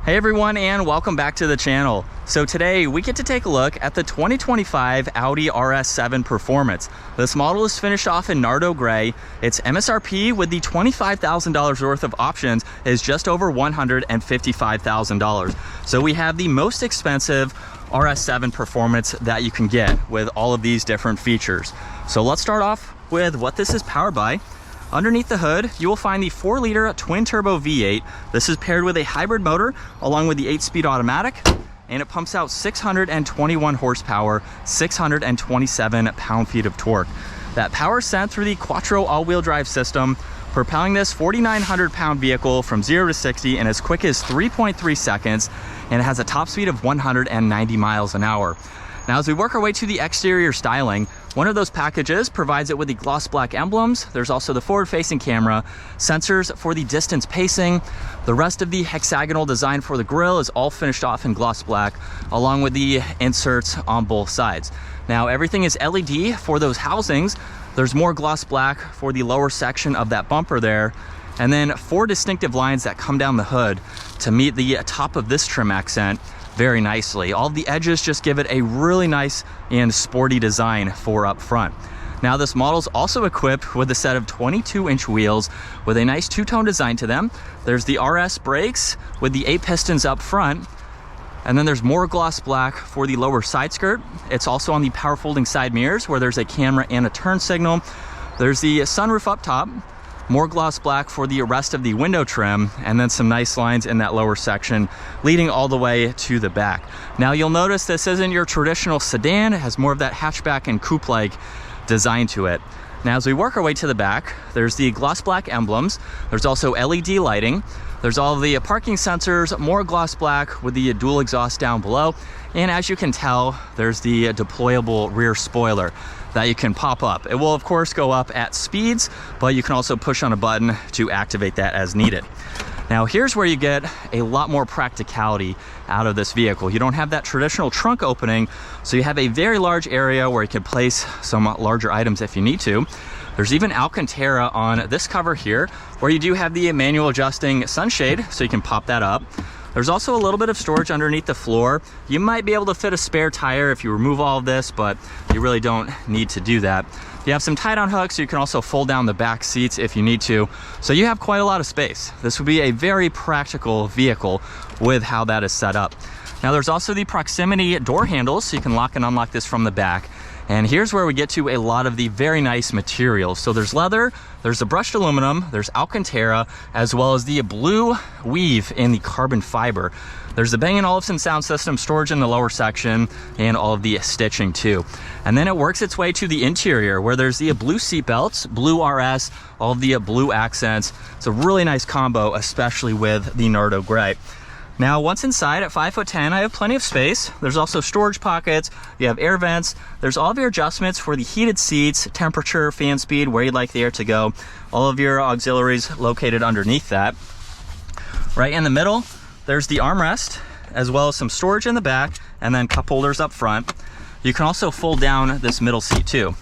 Hey everyone, and welcome back to the channel. So today we get to take a look at the 2025 Audi RS7 Performance. This model is finished off in Nardo Gray. Its MSRP with the $25,000 worth of options is just over $155,000. So we have the most expensive RS7 Performance that you can get with all of these different features. So let's start off with what this is powered by. Underneath the hood, you will find the 4-liter twin-turbo V8. This is paired with a hybrid motor along with the 8-speed automatic, and it pumps out 621 horsepower, 627 pound-feet of torque. That power is sent through the Quattro all-wheel drive system, propelling this 4,900-pound vehicle from 0 to 60 in as quick as 3.3 seconds, and it has a top speed of 190 miles an hour. Now, as we work our way to the exterior styling, one of those packages provides it with the gloss black emblems. There's also the forward-facing camera, sensors for the distance pacing. The rest of the hexagonal design for the grille is all finished off in gloss black, along with the inserts on both sides. Now, everything is LED for those housings. There's more gloss black for the lower section of that bumper there, and then 4 distinctive lines that come down the hood to meet the top of this trim accent very nicely. All of the edges just give it a really nice and sporty design for up front. Now, this model is also equipped with a set of 22-inch wheels with a nice two-tone design to them. There's the RS brakes with the 8 pistons up front, and then there's more gloss black for the lower side skirt. It's also on the power folding side mirrors where there's a camera and a turn signal. There's the sunroof up top, more gloss black for the rest of the window trim, and then some nice lines in that lower section leading all the way to the back. Now, you'll notice this isn't your traditional sedan. It has more of that hatchback and coupe-like design to it. Now, as we work our way to the back, there's the gloss black emblems. There's also LED lighting. There's all of the parking sensors, more gloss black with the dual exhaust down below. And as you can tell, there's the deployable rear spoiler that you can pop up. It will, of course, go up at speeds, but you can also push on a button to activate that as needed. Now, here's where you get a lot more practicality out of this vehicle. You don't have that traditional trunk opening, so you have a very large area where you can place some larger items if you need to. There's even Alcantara on this cover here, where you do have the manual adjusting sunshade, so you can pop that up. There's also a little bit of storage underneath the floor. You might be able to fit a spare tire if you remove all of this, but you really don't need to do that. You have some tie-down hooks, so you can also fold down the back seats if you need to. So you have quite a lot of space. This would be a very practical vehicle with how that is set up. Now, there's also the proximity door handles, so you can lock and unlock this from the back. And here's where we get to a lot of the very nice materials. So there's leather, there's the brushed aluminum, there's Alcantara, as well as the blue weave in the carbon fiber. There's the Bang & Olufsen sound system storage in the lower section, and all of the stitching too. And then it works its way to the interior, where there's the blue seat belts, blue RS, all of the blue accents. It's a really nice combo, especially with the Nardo Gray. Now, once inside at 5'10", I have plenty of space. There's also storage pockets, you have air vents, there's all of your adjustments for the heated seats, temperature, fan speed, where you'd like the air to go, all of your auxiliaries located underneath that. Right in the middle, there's the armrest, as well as some storage in the back, and then cup holders up front. You can also fold down this middle seat too,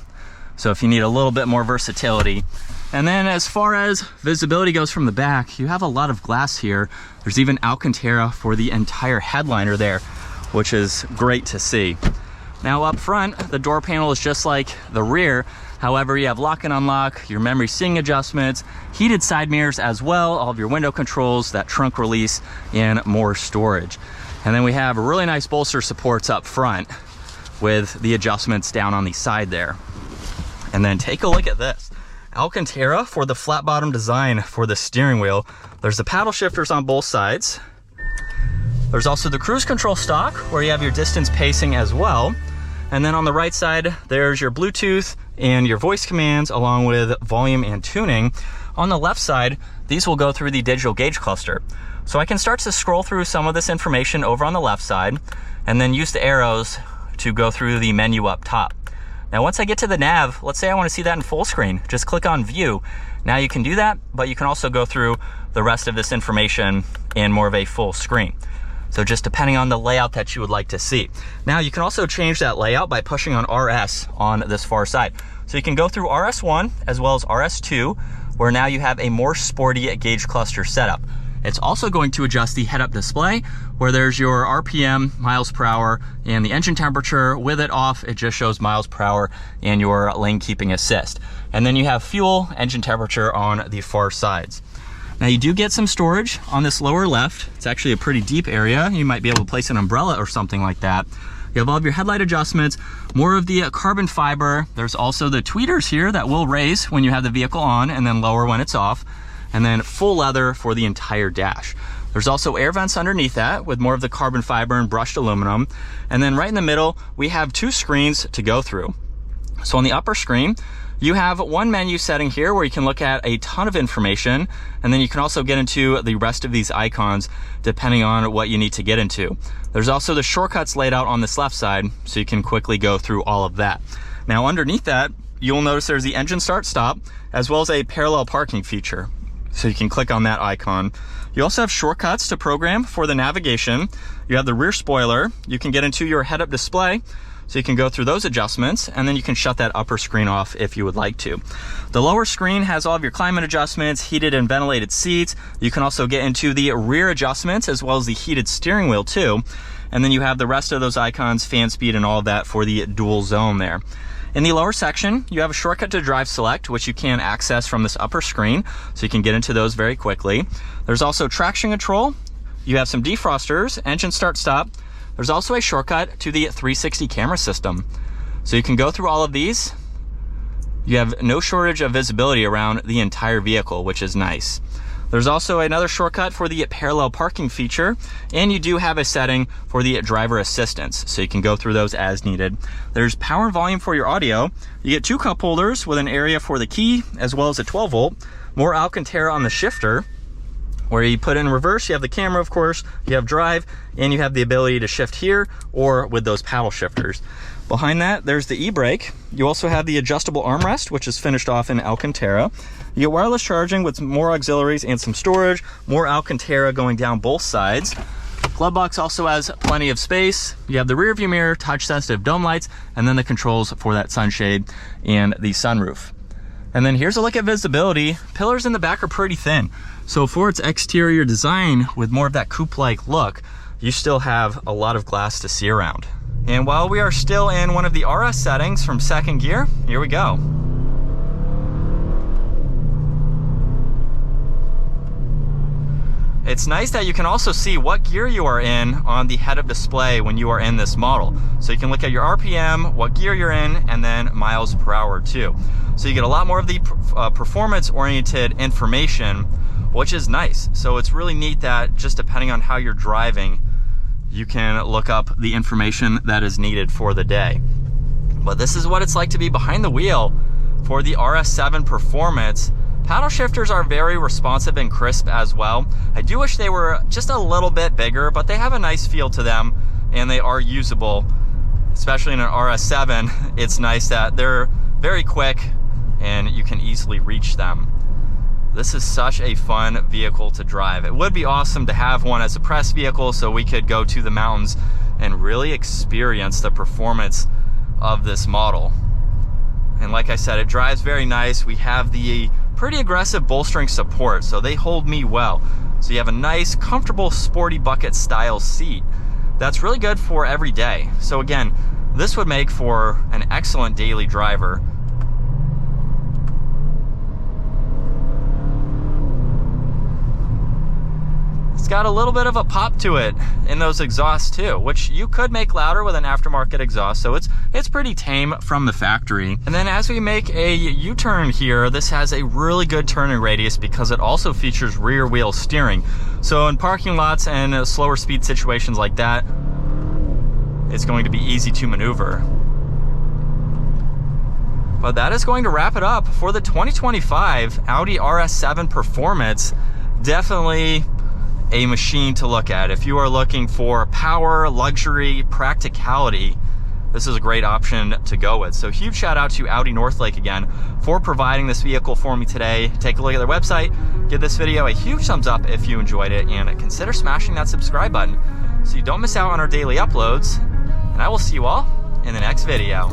so if you need a little bit more versatility. And then as far as visibility goes from the back, you have a lot of glass here. There's even Alcantara for the entire headliner there, which is great to see. Now, up front, the door panel is just like the rear. However, you have lock and unlock, your memory seating adjustments, heated side mirrors as well, all of your window controls, that trunk release, and more storage. And then we have really nice bolster supports up front with the adjustments down on the side there. And then take a look at this. Alcantara for the flat bottom design for the steering wheel. There's the paddle shifters on both sides. There's also the cruise control stock where you have your distance pacing as well. And then on the right side, there's your Bluetooth and your voice commands along with volume and tuning. On the left side, these will go through the digital gauge cluster. So I can start to scroll through some of this information over on the left side and then use the arrows to go through the menu up top. Now, once I get to the nav, let's say I want to see that in full screen, just click on view. Now you can do that, but you can also go through the rest of this information in more of a full screen. So just depending on the layout that you would like to see. Now, you can also change that layout by pushing on RS on this far side. So you can go through RS1 as well as RS2, where now you have a more sporty gauge cluster setup. It's also going to adjust the head-up display where there's your RPM, miles per hour, and the engine temperature. With it off, it just shows miles per hour and your lane keeping assist. And then you have fuel, engine temperature on the far sides. Now you do get some storage on this lower left. It's actually a pretty deep area. You might be able to place an umbrella or something like that. You have all of your headlight adjustments, more of the carbon fiber. There's also the tweeters here that will raise when you have the vehicle on and then lower when it's off. And then full leather for the entire dash. There's also air vents underneath that with more of the carbon fiber and brushed aluminum. And then right in the middle, we have 2 screens to go through. So on the upper screen, you have one menu setting here where you can look at a ton of information, and then you can also get into the rest of these icons depending on what you need to get into. There's also the shortcuts laid out on this left side, so you can quickly go through all of that. Now underneath that, you'll notice there's the engine start stop, as well as a parallel parking feature. So you can click on that icon. You also have shortcuts to program for the navigation. You have the rear spoiler. You can get into your head-up display, so you can go through those adjustments, and then you can shut that upper screen off if you would like to. The lower screen has all of your climate adjustments, heated and ventilated seats. You can also get into the rear adjustments as well as the heated steering wheel too. And then you have the rest of those icons, fan speed and all of that for the dual zone there. In the lower section, you have a shortcut to drive select, which you can access from this upper screen, so you can get into those very quickly. There's also traction control. You have some defrosters, engine start stop. There's also a shortcut to the 360 camera system. So you can go through all of these. You have no shortage of visibility around the entire vehicle, which is nice. There's also another shortcut for the parallel parking feature, and you do have a setting for the driver assistance, so you can go through those as needed. There's power and volume for your audio. You get 2 cup holders with an area for the key, as well as a 12 volt, more Alcantara on the shifter, where you put in reverse, you have the camera, of course, you have drive, and you have the ability to shift here or with those paddle shifters. Behind that, there's the e-brake. You also have the adjustable armrest, which is finished off in Alcantara. You get wireless charging with more auxiliaries and some storage, more Alcantara going down both sides. Glove box also has plenty of space. You have the rear view mirror, touch sensitive dome lights, and then the controls for that sunshade and the sunroof. And then here's a look at visibility. Pillars in the back are pretty thin. So for its exterior design with more of that coupe-like look, you still have a lot of glass to see around. And while we are still in one of the RS settings from second gear, here we go. It's nice that you can also see what gear you are in on the head-up display when you are in this model. So you can look at your RPM, what gear you're in, and then miles per hour too. So you get a lot more of the performance-oriented information, which is nice. So it's really neat that just depending on how you're driving, you can look up the information that is needed for the day. But this is what it's like to be behind the wheel for the RS7 Performance. Paddle shifters are very responsive and crisp as well. I do wish they were just a little bit bigger, but they have a nice feel to them and they are usable. Especially in an RS7, it's nice that they're very quick and you can easily reach them. This is such a fun vehicle to drive. It would be awesome to have one as a press vehicle so we could go to the mountains and really experience the performance of this model. And like I said, it drives very nice. We have the pretty aggressive bolstering support, so they hold me well. So you have a nice, comfortable, sporty bucket style seat. That's really good for every day. So again, this would make for an excellent daily driver. It's got a little bit of a pop to it in those exhausts too, which you could make louder with an aftermarket exhaust, so it's pretty tame from the factory. And then as we make a U-turn here, this has a really good turning radius because it also features rear wheel steering. So in parking lots and slower speed situations like that, it's going to be easy to maneuver. But that is going to wrap it up for the 2025 Audi RS7 Performance. Definitely a machine to look at. If you are looking for power, luxury, practicality, this is a great option to go with. So huge shout out to Audi Northlake again for providing this vehicle for me today. Take a look at their website, give this video a huge thumbs up if you enjoyed it, and consider smashing that subscribe button so you don't miss out on our daily uploads. And I will see you all in the next video.